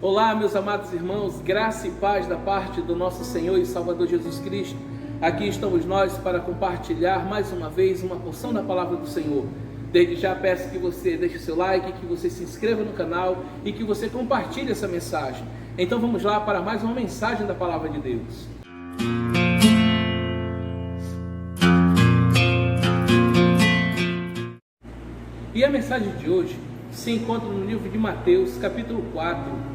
Olá, meus amados irmãos, graça e paz da parte do nosso Senhor e Salvador Jesus Cristo. Aqui estamos nós para compartilhar mais uma vez uma porção da palavra do Senhor. Desde já peço que você deixe o seu like, que você se inscreva no canal e que você compartilhe essa mensagem. Então vamos lá para mais uma mensagem da palavra de Deus. E a mensagem de hoje se encontra no livro de Mateus, capítulo 4,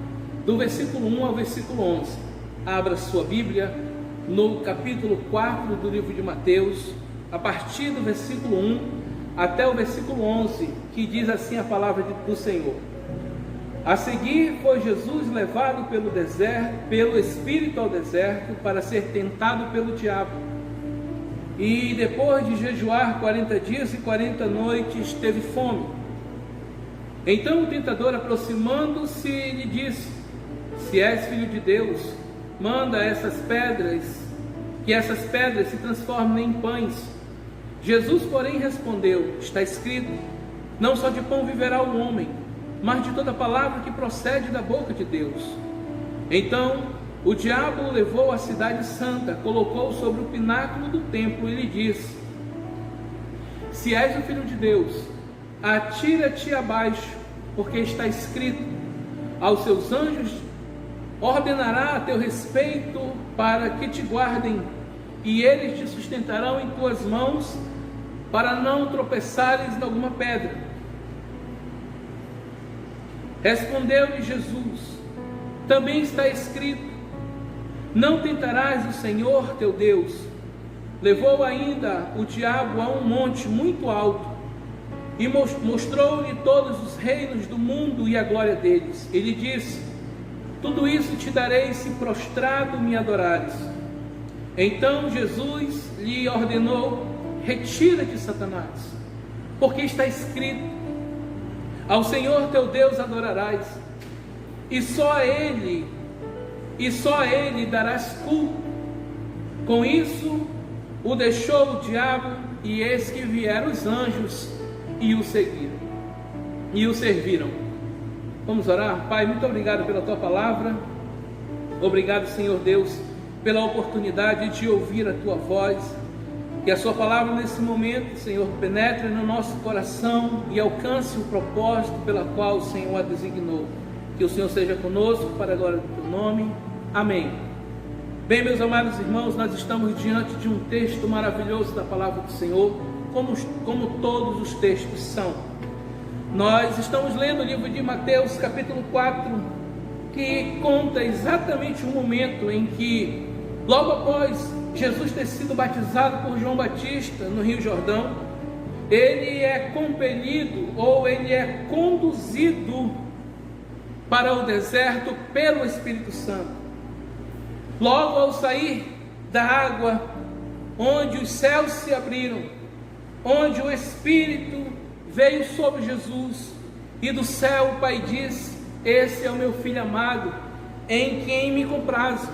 do versículo 1 ao versículo 11. Abra sua Bíblia no capítulo 4 do livro de Mateus, a partir do versículo 1 até o versículo 11, que diz assim a palavra do Senhor. A seguir foi Jesus levado pelo Espírito ao deserto para ser tentado pelo diabo. E depois de jejuar 40 dias e 40 noites, teve fome. Então o tentador, aproximando-se, lhe disse: se és filho de Deus, manda que essas pedras se transformem em pães. Jesus, porém, respondeu: está escrito, não só de pão viverá o homem, mas de toda palavra que procede da boca de Deus. Então o diabo o levou à cidade santa, colocou-o sobre o pináculo do templo e lhe disse: se és o filho de Deus, atira-te abaixo, porque está escrito, aos seus anjos ordenará a teu respeito para que te guardem, e eles te sustentarão em tuas mãos, para não tropeçares em alguma pedra. Respondeu-lhe Jesus: também está escrito, não tentarás o Senhor teu Deus. Levou ainda o diabo a um monte muito alto, e mostrou-lhe todos os reinos do mundo e a glória deles. Ele disse: tudo isso te darei se prostrado me adorares. Então Jesus lhe ordenou: retira-te, Satanás, porque está escrito, ao Senhor teu Deus adorarás, e só a Ele darás culto. Com isso o deixou o diabo, e eis que vieram os anjos e o serviram. Vamos orar? Pai, muito obrigado pela Tua palavra. Obrigado, Senhor Deus, pela oportunidade de ouvir a Tua voz. Que a Sua palavra nesse momento, Senhor, penetre no nosso coração e alcance o propósito pela qual o Senhor a designou. Que o Senhor seja conosco para a glória do Teu nome. Amém. Bem, meus amados irmãos, nós estamos diante de um texto maravilhoso da palavra do Senhor, como todos os textos são. Nós estamos lendo o livro de Mateus, capítulo 4, que conta exatamente o momento em que, logo após Jesus ter sido batizado por João Batista no Rio Jordão, ele é compelido, ou ele é conduzido para o deserto pelo Espírito Santo. Logo ao sair da água, onde os céus se abriram, onde o Espírito veio sobre Jesus, e do céu o Pai disse: esse é o meu Filho amado, em quem me comprazo.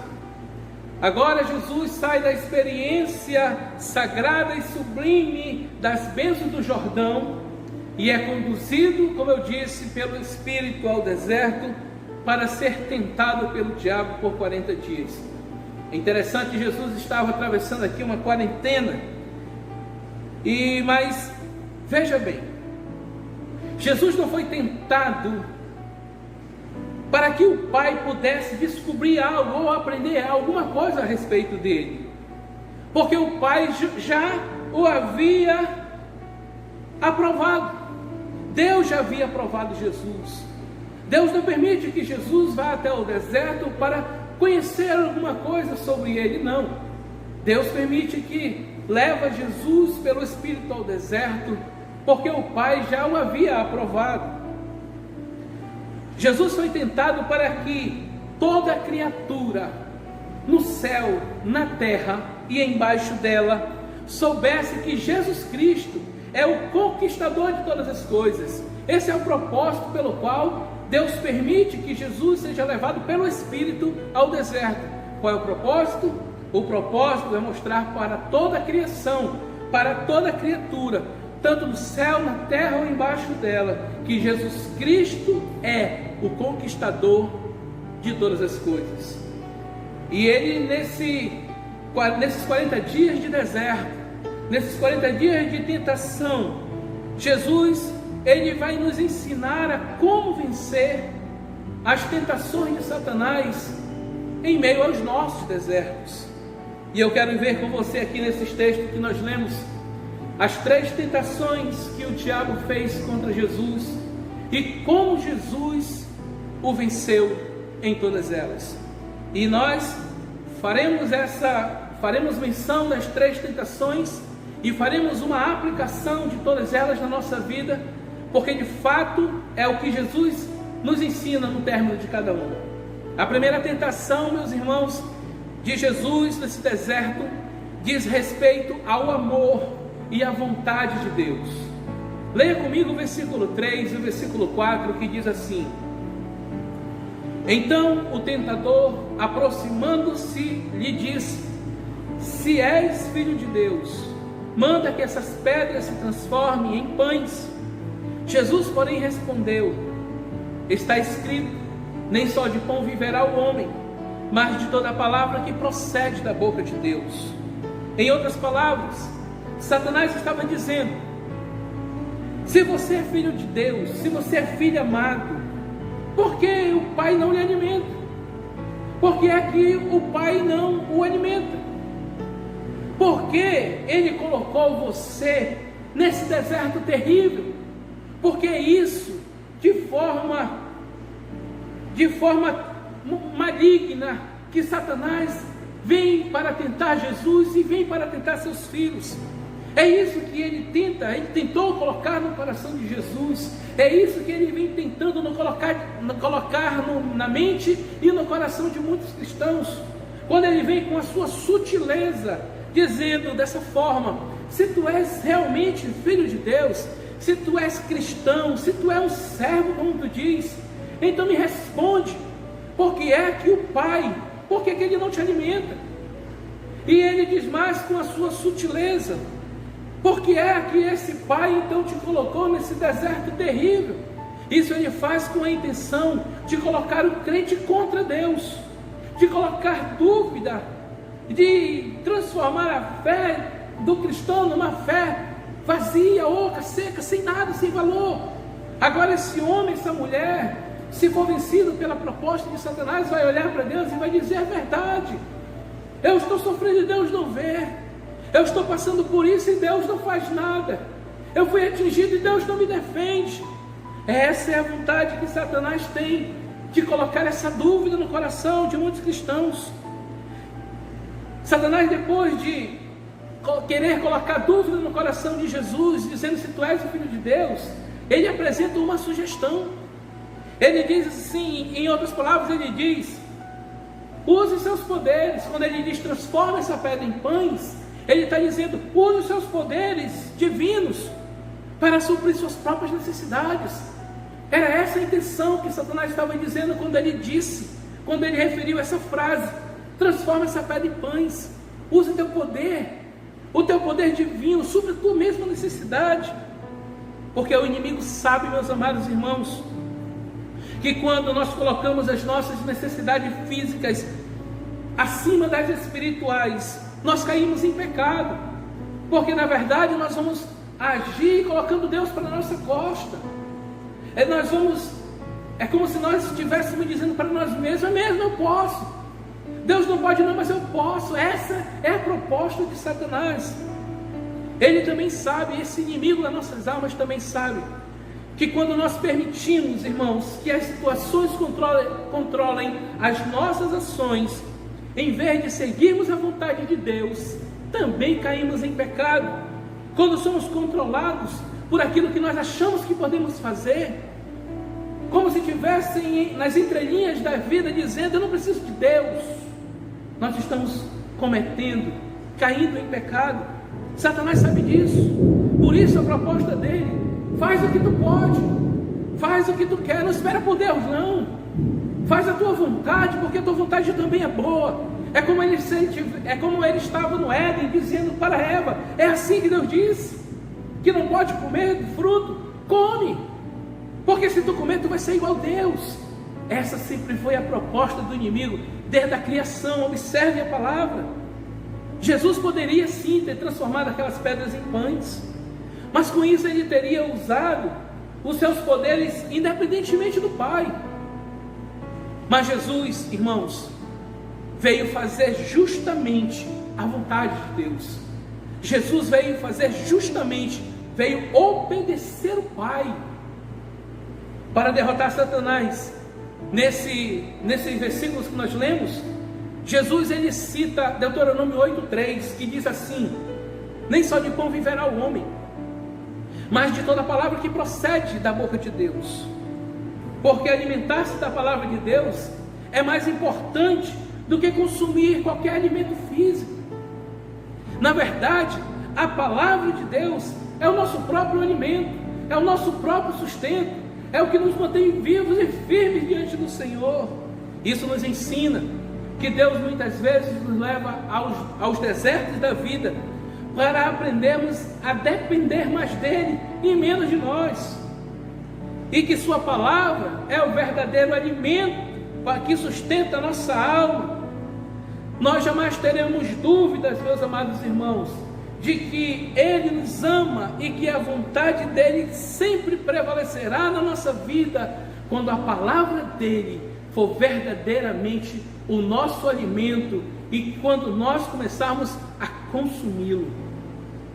Agora Jesus sai da experiência sagrada e sublime das bênçãos do Jordão e é conduzido, como eu disse, pelo Espírito ao deserto para ser tentado pelo diabo por 40 dias. É interessante que Jesus estava atravessando aqui uma quarentena, mas veja bem, Jesus não foi tentado para que o Pai pudesse descobrir algo ou aprender alguma coisa a respeito dele, porque o Pai já o havia aprovado. Deus já havia aprovado Jesus. Deus não permite que Jesus vá até o deserto para conhecer alguma coisa sobre ele, não. Deus permite que leve Jesus pelo Espírito ao deserto, porque o Pai já o havia aprovado. Jesus foi tentado para que toda criatura, no céu, na terra e embaixo dela, soubesse que Jesus Cristo é o conquistador de todas as coisas. Esse é o propósito pelo qual Deus permite que Jesus seja levado pelo Espírito ao deserto. Qual é o propósito? O propósito é mostrar para toda a criação, para toda a criatura, tanto no céu, na terra ou embaixo dela, que Jesus Cristo é o conquistador de todas as coisas. E ele, nesses 40 dias de deserto, nesses 40 dias de tentação, Jesus, ele vai nos ensinar a como vencer as tentações de Satanás em meio aos nossos desertos. E eu quero ver com você aqui nesses textos que nós lemos as 3 tentações que o diabo fez contra Jesus e como Jesus o venceu em todas elas. E nós faremos menção das 3 tentações e faremos uma aplicação de todas elas na nossa vida, porque de fato é o que Jesus nos ensina no término de cada uma. A primeira tentação, meus irmãos, de Jesus nesse deserto diz respeito ao amor e à vontade de Deus. Leia comigo o versículo 3 e o versículo 4, que diz assim: Então o tentador, aproximando-se, lhe disse: Se és filho de Deus, manda que essas pedras se transformem em pães. Jesus, porém, respondeu: Está escrito, nem só de pão viverá o homem, mas de toda a palavra que procede da boca de Deus. Em outras palavras, Satanás estava dizendo: se você é filho de Deus, se você é filho amado, por que o Pai não lhe alimenta? Por que é que o Pai não o alimenta? Por que Ele colocou você nesse deserto terrível? Porque isso, de forma maligna, que Satanás vem para tentar Jesus e vem para tentar seus filhos. É isso que ele tentou colocar no coração de Jesus. É isso que ele vem tentando colocar na mente e no coração de muitos cristãos. Quando ele vem com a sua sutileza, dizendo dessa forma: se tu és realmente filho de Deus, se tu és cristão, se tu és um servo, como tu diz, então me responde, por que é que o Pai, por que é que Ele não te alimenta? E ele diz mais com a sua sutileza: por que é que esse Pai então te colocou nesse deserto terrível? Isso ele faz com a intenção de colocar o crente contra Deus, de colocar dúvida, de transformar a fé do cristão numa fé vazia, oca, seca, sem nada, sem valor. Agora esse homem, essa mulher, se for vencido pela proposta de Satanás, vai olhar para Deus e vai dizer: é verdade, eu estou sofrendo e Deus não vê, eu estou passando por isso e Deus não faz nada, eu fui atingido e Deus não me defende. Essa é a vontade que Satanás tem, de colocar essa dúvida no coração de muitos cristãos. Satanás, depois de querer colocar dúvida no coração de Jesus, dizendo: se tu és o Filho de Deus, ele apresenta uma sugestão. Ele diz assim, em outras palavras, ele diz: use os seus poderes. Quando ele diz transforma essa pedra em pães, ele está dizendo: use os seus poderes divinos para suprir suas próprias necessidades. Era essa a intenção que Satanás estava dizendo quando ele referiu essa frase: transforma essa pedra em pães. Use o teu poder divino, supra a tua mesma necessidade. Porque o inimigo sabe, meus amados irmãos, que quando nós colocamos as nossas necessidades físicas acima das espirituais, nós caímos em pecado. Porque na verdade nós vamos agir colocando Deus para a nossa costa. É como se nós estivéssemos dizendo para nós mesmos: é mesmo, eu posso. Deus não pode não, mas eu posso. Essa é a proposta de Satanás. Ele também sabe, esse inimigo das nossas almas também sabe, que quando nós permitimos, irmãos, que as situações controlem as nossas ações, em vez de seguirmos a vontade de Deus, também caímos em pecado. Quando somos controlados por aquilo que nós achamos que podemos fazer, como se estivessem nas entrelinhas da vida dizendo: eu não preciso de Deus, nós estamos caindo em pecado. Satanás sabe disso. Por isso a proposta dele: faz o que tu pode, faz o que tu quer, não espera por Deus não, faz a tua vontade, porque a tua vontade também é boa. É como ele estava no Éden, dizendo para Eva: é assim que Deus disse, que não pode comer do fruto, come, porque se tu comer tu vai ser igual a Deus. Essa sempre foi a proposta do inimigo, desde a criação. Observe a palavra. Jesus poderia sim ter transformado aquelas pedras em pães, mas com isso ele teria usado os seus poderes independentemente do Pai. Mas Jesus, irmãos, veio fazer justamente a vontade de Deus. Jesus veio fazer justamente, veio obedecer o Pai para derrotar Satanás. Nesses versículos que nós lemos, Jesus ele cita Deuteronômio 8:3, que diz assim: nem só de pão viverá o homem, mas de toda palavra que procede da boca de Deus. Porque alimentar-se da palavra de Deus é mais importante do que consumir qualquer alimento físico. Na verdade, a palavra de Deus é o nosso próprio alimento, é o nosso próprio sustento, é o que nos mantém vivos e firmes diante do Senhor. Isso nos ensina que Deus muitas vezes nos leva aos desertos da vida para aprendermos a depender mais dEle e menos de nós, e que Sua palavra é o verdadeiro alimento que sustenta a nossa alma. Nós jamais teremos dúvidas, meus amados irmãos, de que Ele nos ama e que a vontade dEle sempre prevalecerá na nossa vida, quando a palavra dEle for verdadeiramente o nosso alimento e quando nós começarmos a consumi-lo.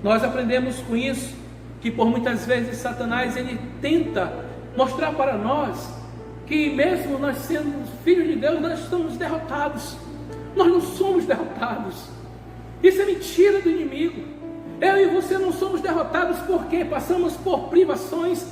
Nós aprendemos com isso que por muitas vezes Satanás ele tenta mostrar para nós que mesmo nós sendo filhos de Deus, nós estamos derrotados. Nós não somos derrotados. Isso é mentira do inimigo. Eu e você não somos derrotados porque passamos por privações,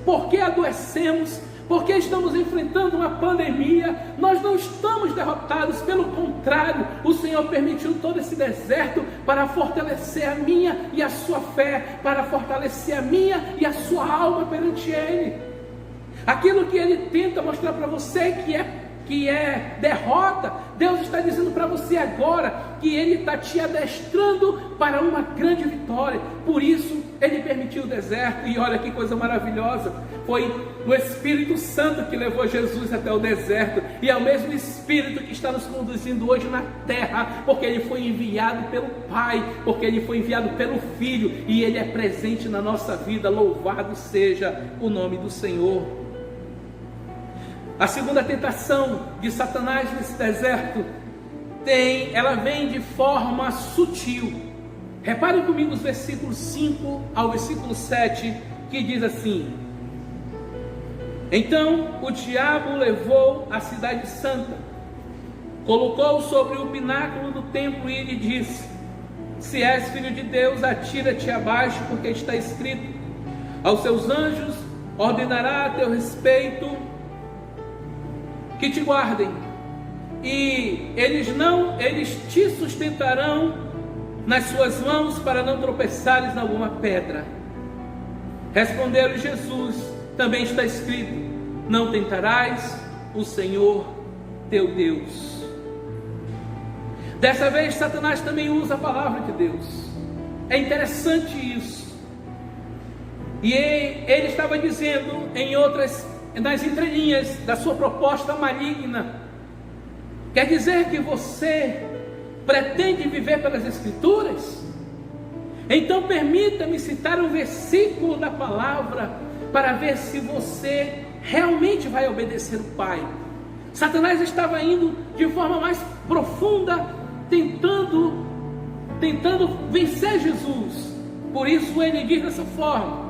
porque adoecemos, porque estamos enfrentando uma pandemia. Nós não estamos derrotados, pelo contrário, o Senhor permitiu todo esse deserto para fortalecer a minha e a sua fé, para fortalecer a minha e a sua alma perante Ele. Aquilo que Ele tenta mostrar para você que é derrota, Deus está dizendo para você agora que Ele está te adestrando para uma grande vitória. Por isso Ele permitiu o deserto. E olha que coisa maravilhosa, foi o Espírito Santo que levou Jesus até o deserto, e é o mesmo Espírito que está nos conduzindo hoje na terra, porque Ele foi enviado pelo Pai, porque Ele foi enviado pelo Filho, e Ele é presente na nossa vida. Louvado seja o nome do Senhor. A segunda tentação de Satanás nesse deserto ela vem de forma sutil. Reparem comigo os versículos 5 ao versículo 7, que diz assim: então o diabo levou a cidade santa, colocou-o sobre o pináculo do templo e lhe disse: se és filho de Deus, atira-te abaixo, porque está escrito: aos seus anjos ordenará a teu respeito que te guardem, e eles te sustentarão nas suas mãos, para não tropeçares em alguma pedra. Respondeu Jesus: também está escrito: não tentarás o Senhor teu Deus. Dessa vez Satanás também usa a palavra de Deus. É interessante isso. E ele estava dizendo nas entrelinhas da sua proposta maligna: quer dizer que você pretende viver pelas Escrituras? Então permita-me citar um versículo da palavra para ver se você realmente vai obedecer o Pai. Satanás estava indo de forma mais profunda, tentando vencer Jesus. Por isso ele diz dessa forma.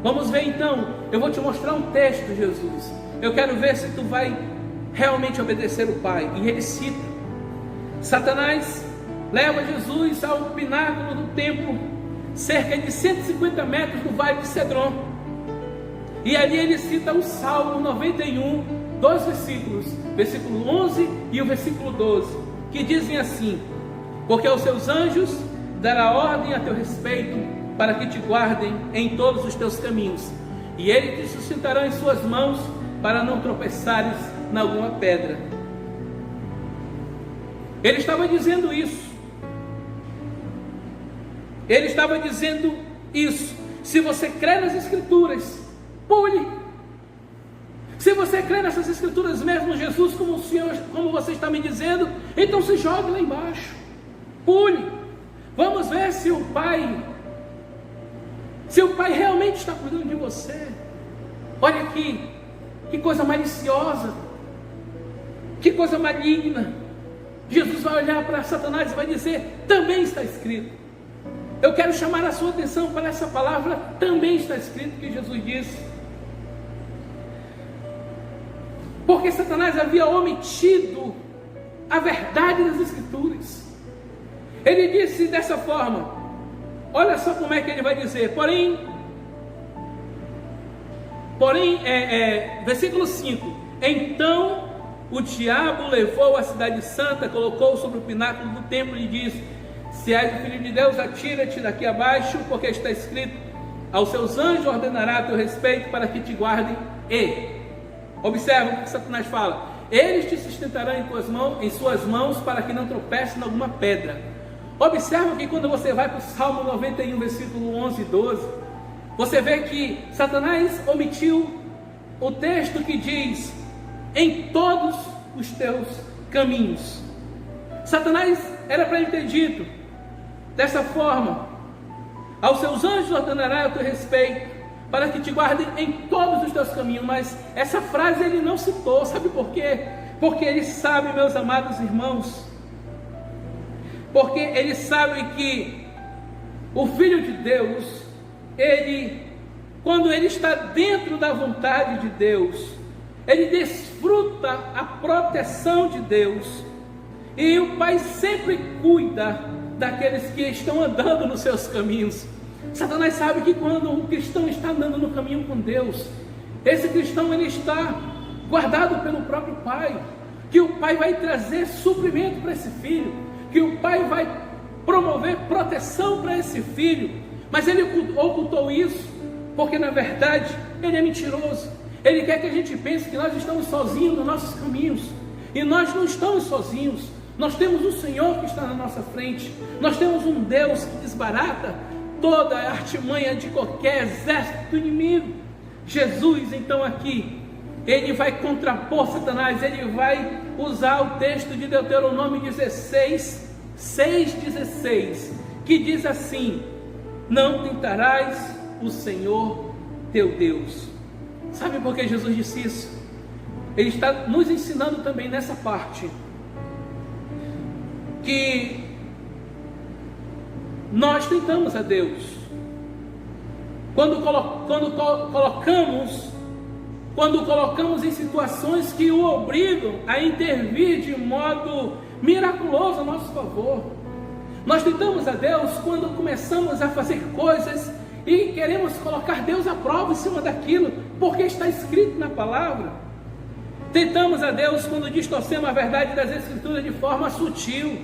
Vamos ver então, eu vou te mostrar um texto, Jesus. Eu quero ver se tu vai realmente obedecer o Pai. E ele cita: Satanás leva Jesus ao pináculo do templo, cerca de 150 metros do vale de Cedron. E ali ele cita o Salmo 91, dois versículos, versículo 11 e o versículo 12, que dizem assim: porque aos seus anjos dará ordem a teu respeito, para que te guardem em todos os teus caminhos, e ele te sustentará em suas mãos, para não tropeçares em alguma pedra. Ele estava dizendo isso. Ele estava dizendo isso. Se você crê nas Escrituras, pule. Se você crê nessas escrituras mesmo, Jesus como o Senhor, como você está me dizendo, então se jogue lá embaixo, pule. Vamos ver se o Pai realmente está cuidando de você. Olha aqui, que coisa maliciosa, que coisa maligna. Jesus vai olhar para Satanás e vai dizer: também está escrito. Eu quero chamar a sua atenção para essa palavra, também está escrito, que Jesus disse. Porque Satanás havia omitido a verdade das escrituras. Ele disse dessa forma, olha só como é que ele vai dizer, versículo 5: então o diabo levou a cidade santa, colocou sobre o pináculo do templo e disse: se és o filho de Deus, atira-te daqui abaixo, porque está escrito: aos seus anjos ordenará a teu respeito para que te guardem. E observa o que Satanás fala: eles te sustentarão em suas mãos, para que não tropece em alguma pedra. Observa que quando você vai para o Salmo 91, versículo 11 e 12, você vê que Satanás omitiu o texto que diz: em todos os teus caminhos. Satanás era para ele ter dito dessa forma: aos seus anjos ordenará o teu respeito, para que te guardem em todos os teus caminhos. Mas essa frase ele não citou, sabe por quê? Porque ele sabe, meus amados irmãos, porque ele sabe que o Filho de Deus, quando ele está dentro da vontade de Deus, ele desfruta a proteção de Deus, e o Pai sempre cuida daqueles que estão andando nos seus caminhos. Satanás sabe que quando um cristão está andando no caminho com Deus, esse cristão ele está guardado pelo próprio Pai, que o Pai vai trazer suprimento para esse filho, que o Pai vai promover proteção para esse filho. Mas ele ocultou isso, porque na verdade ele é mentiroso. Ele quer que a gente pense que nós estamos sozinhos nos nossos caminhos, e nós não estamos sozinhos. Nós temos um Senhor que está na nossa frente, nós temos um Deus que desbarata toda a artimanha de qualquer exército inimigo. Jesus, então, aqui, ele vai contrapor Satanás. Ele vai usar o texto de Deuteronômio 6,16, que diz assim: não tentarás o Senhor teu Deus. Sabe por que Jesus disse isso? Ele está nos ensinando também nessa parte que nós tentamos a Deus quando colocamos em situações que o obrigam a intervir de modo miraculoso a nosso favor. Nós tentamos a Deus quando começamos a fazer coisas e queremos colocar Deus à prova em cima daquilo, porque está escrito na palavra. Tentamos a Deus quando distorcemos a verdade das Escrituras de forma sutil,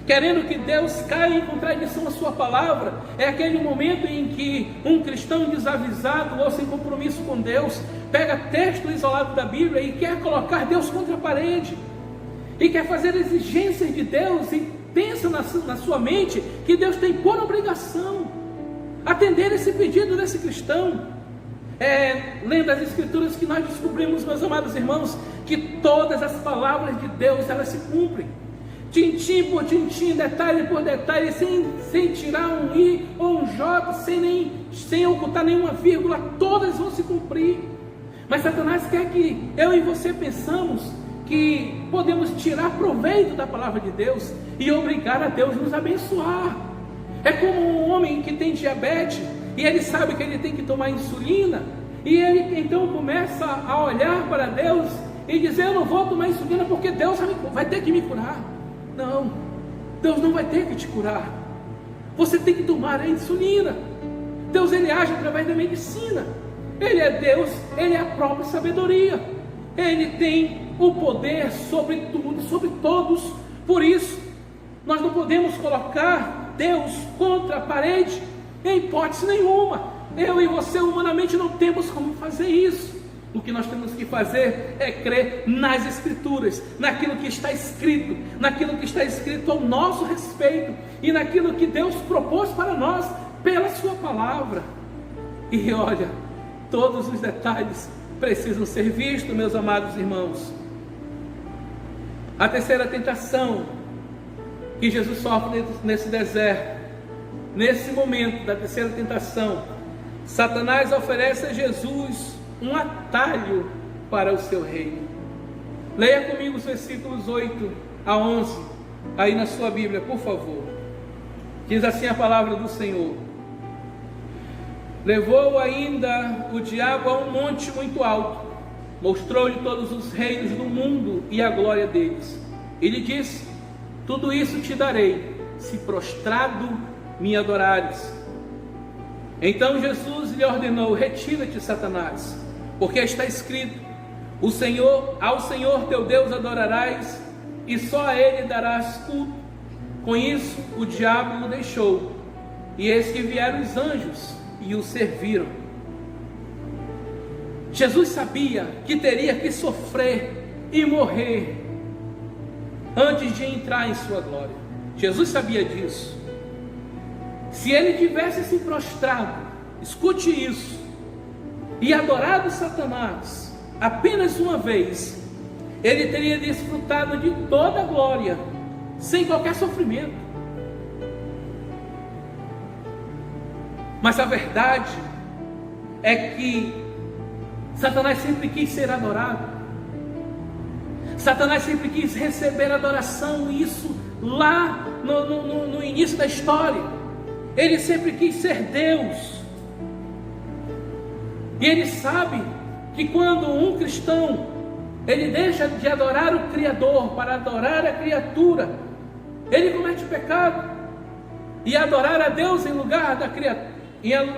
querendo que Deus caia em contradição à sua palavra. É aquele momento em que um cristão desavisado ou sem compromisso com Deus pega texto isolado da Bíblia e quer colocar Deus contra a parede, e quer fazer exigências de Deus, e pensa na sua mente que Deus tem por obrigação atender esse pedido desse cristão. Lendo as Escrituras que nós descobrimos, meus amados irmãos, que todas as palavras de Deus, elas se cumprem, tintim por tintim, detalhe por detalhe, sem tirar um i ou um j, sem ocultar nenhuma vírgula, todas vão se cumprir. Mas Satanás quer que eu e você pensamos que podemos tirar proveito da palavra de Deus e obrigar a Deus a nos abençoar. É como um homem que tem diabetes e ele sabe que ele tem que tomar insulina, e ele então começa a olhar para Deus e dizer: eu não vou tomar insulina porque Deus vai ter que me curar. Não, Deus não vai ter que te curar. Você tem que tomar a insulina. Deus, ele age através da medicina. Ele é Deus, ele é a própria sabedoria. Ele tem o poder sobre tudo, sobre todos. Por isso, nós não podemos colocar Deus contra a parede, em hipótese nenhuma. Eu e você humanamente não temos como fazer isso. O que nós temos que fazer é crer nas Escrituras, naquilo que está escrito ao nosso respeito, e naquilo que Deus propôs para nós pela sua palavra. E olha, todos os detalhes precisam ser vistos, meus amados irmãos. A terceira tentação que Jesus sofre nesse deserto, nesse momento da terceira tentação, Satanás oferece a Jesus um atalho para o seu reino. Leia comigo os versículos 8 a 11, aí na sua Bíblia, por favor. Diz assim a palavra do Senhor: levou ainda o diabo a um monte muito alto, mostrou-lhe todos os reinos do mundo e a glória deles. Ele disse: tudo isso te darei, se prostrado me adorares. Então Jesus lhe ordenou: retira-te, Satanás, porque está escrito: ao Senhor teu Deus adorarás, e só a Ele darás culto. Com isso o diabo o deixou, e eis que vieram os anjos e o serviram. Jesus sabia que teria que sofrer e morrer antes de entrar em sua glória. Jesus sabia disso. Se ele tivesse se prostrado, escute isso, e adorado Satanás apenas uma vez, ele teria desfrutado de toda a glória, sem qualquer sofrimento. Mas a verdade é que Satanás sempre quis ser adorado. Satanás sempre quis receber adoração, e isso lá no início da história. Ele sempre quis ser Deus. E ele sabe que quando um cristão ele deixa de adorar o Criador para adorar a criatura, ele comete pecado. E adorar a Deus em lugar da criatura,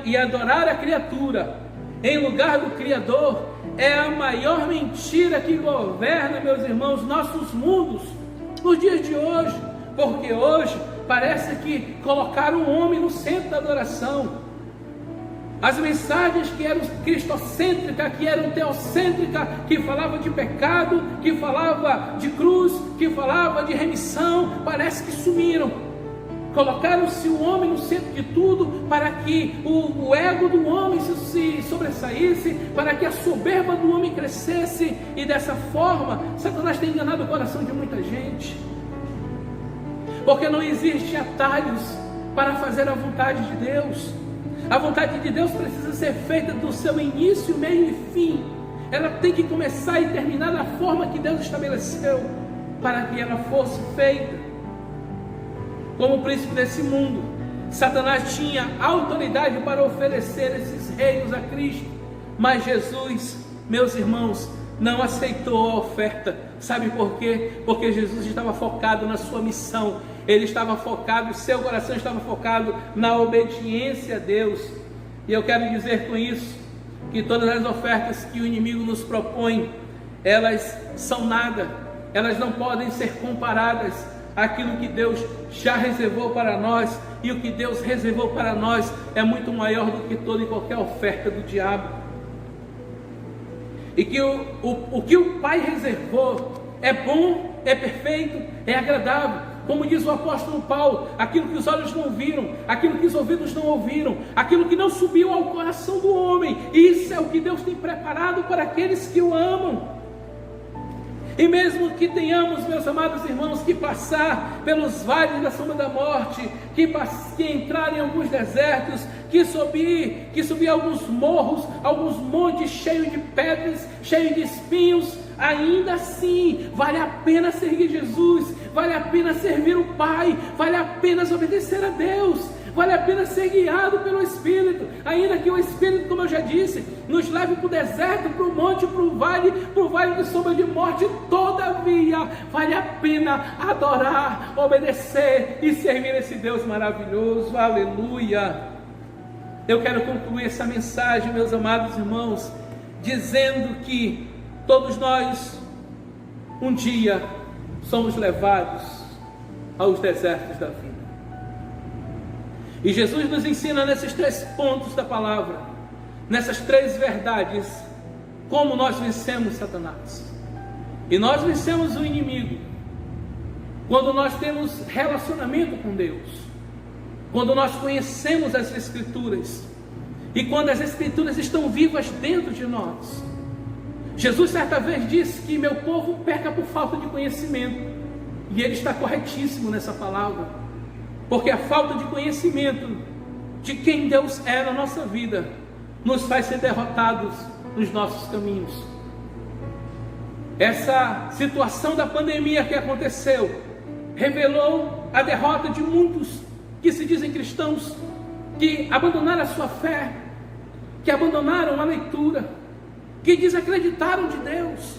e adorar a criatura em lugar do Criador, é a maior mentira que governa, meus irmãos, nossos mundos nos dias de hoje. Porque hoje parece que colocaram o homem no centro da adoração. As mensagens que eram cristocêntricas, que eram teocêntricas, que falavam de pecado, que falava de cruz, que falava de remissão, parece que sumiram. Colocaram-se o homem no centro de tudo, para que o ego do homem se sobressaísse, para que a soberba do homem crescesse, e dessa forma Satanás tem enganado o coração de muita gente, porque não existe atalhos para fazer a vontade de Deus. A vontade de Deus precisa ser feita do seu início, meio e fim. Ela tem que começar e terminar da forma que Deus estabeleceu para que ela fosse feita. Como príncipe desse mundo, Satanás tinha autoridade para oferecer esses reinos a Cristo, mas Jesus, meus irmãos, não aceitou a oferta. Sabe por quê? Porque Jesus estava focado na sua missão. Ele estava focado, seu coração estava focado na obediência a Deus. E eu quero dizer com isso que todas as ofertas que o inimigo nos propõe, elas são nada, elas não podem ser comparadas àquilo que Deus já reservou para nós. E o que Deus reservou para nós é muito maior do que toda e qualquer oferta do diabo. E que o que o Pai reservou é bom, é perfeito, é agradável. Como diz o apóstolo Paulo: aquilo que os olhos não viram, aquilo que os ouvidos não ouviram, aquilo que não subiu ao coração do homem, isso é o que Deus tem preparado para aqueles que o amam. E mesmo que tenhamos, meus amados irmãos, que passar pelos vales da sombra da morte, que entrar em alguns desertos, que subir alguns morros, alguns montes cheios de pedras, cheios de espinhos, ainda assim vale a pena seguir Jesus, vale a pena servir o Pai, vale a pena obedecer a Deus, vale a pena ser guiado pelo Espírito, ainda que o Espírito, como eu já disse, nos leve para o deserto, para o monte, para o vale de sombra de morte. Todavia vale a pena adorar, obedecer e servir esse Deus maravilhoso. Aleluia. Eu quero concluir essa mensagem, meus amados irmãos, dizendo que todos nós um dia somos levados aos desertos da vida. E Jesus nos ensina nesses 3 pontos da palavra, nessas 3 verdades, como nós vencemos Satanás. E nós vencemos o inimigo quando nós temos relacionamento com Deus, quando nós conhecemos as Escrituras, e quando as Escrituras estão vivas dentro de nós. Jesus certa vez disse que meu povo peca por falta de conhecimento, e ele está corretíssimo nessa palavra, porque a falta de conhecimento de quem Deus é na nossa vida nos faz ser derrotados nos nossos caminhos. Essa situação da pandemia que aconteceu revelou a derrota de muitos que se dizem cristãos, que abandonaram a sua fé, que abandonaram a leitura, que desacreditaram de Deus,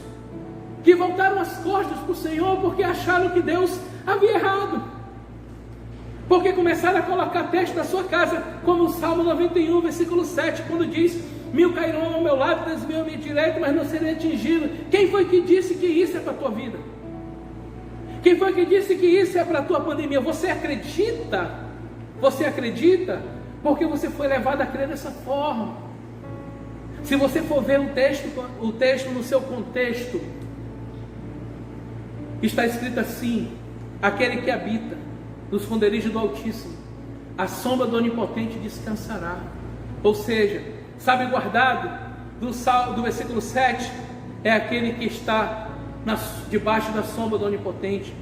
que voltaram as costas para o Senhor porque acharam que Deus havia errado, porque começaram a colocar texto na sua casa, como o Salmo 91, versículo 7, quando diz: 1000 cairão ao meu lado, 10.000 à minha direita, mas não serei atingido. Quem foi que disse que isso é para a tua vida? Quem foi que disse que isso é para a tua pandemia? Você acredita? Você acredita? Porque você foi levado a crer dessa forma. Se você for ver o texto no seu contexto, está escrito assim: aquele que habita no esconderijo do Altíssimo, a sombra do Onipotente descansará. Ou seja, sabe, guardado do versículo 7, é aquele que está debaixo da sombra do Onipotente,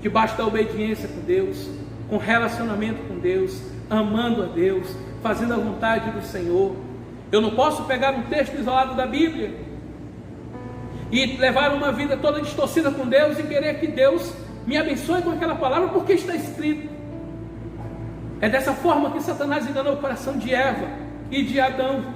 debaixo da obediência com Deus, com relacionamento com Deus, amando a Deus, fazendo a vontade do Senhor. Eu não posso pegar um texto isolado da Bíblia e levar uma vida toda distorcida com Deus e querer que Deus me abençoe com aquela palavra porque está escrito. É dessa forma que Satanás enganou o coração de Eva e de Adão.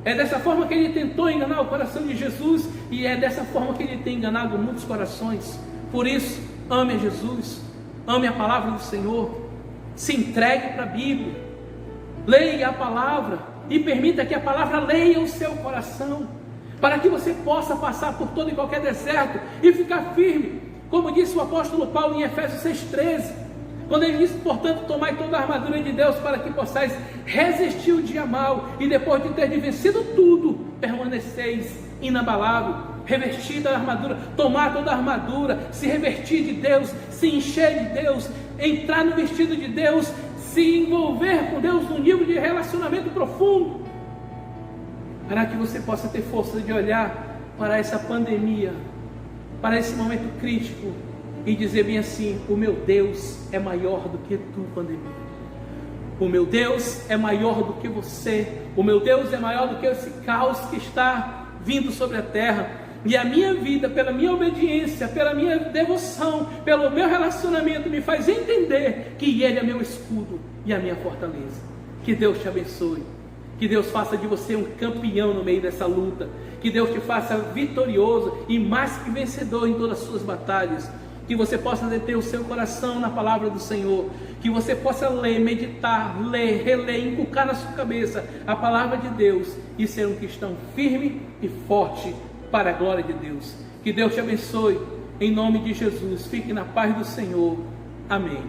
É dessa forma que ele tentou enganar o coração de Jesus, e é dessa forma que ele tem enganado muitos corações. Por isso, ame a Jesus, ame a palavra do Senhor, se entregue para a Bíblia, leia a palavra e permita que a palavra leia o seu coração, para que você possa passar por todo e qualquer deserto e ficar firme, como disse o apóstolo Paulo em Efésios 6,13, quando ele disse: portanto, tomai toda a armadura de Deus, para que possais resistir o dia mau, e depois de ter vencido tudo, permaneceis inabalável. Revestir da armadura, tomar toda a armadura, se revertir de Deus, se encher de Deus, entrar no vestido de Deus, se envolver com Deus num nível de relacionamento profundo, para que você possa ter força de olhar para essa pandemia, para esse momento crítico, e dizer bem assim: o meu Deus é maior do que tu, pandemia. O meu Deus é maior do que você. O meu Deus é maior do que esse caos que está vindo sobre a terra. E a minha vida, pela minha obediência, pela minha devoção, pelo meu relacionamento, me faz entender que Ele é meu escudo e a minha fortaleza. Que Deus te abençoe. Que Deus faça de você um campeão no meio dessa luta. Que Deus te faça vitorioso e mais que vencedor em todas as suas batalhas. Que você possa deter o seu coração na palavra do Senhor. Que você possa ler, meditar, ler, reler, inculcar na sua cabeça a palavra de Deus e ser um cristão firme e forte para a glória de Deus. Que Deus te abençoe, em nome de Jesus. Fique na paz do Senhor. Amém.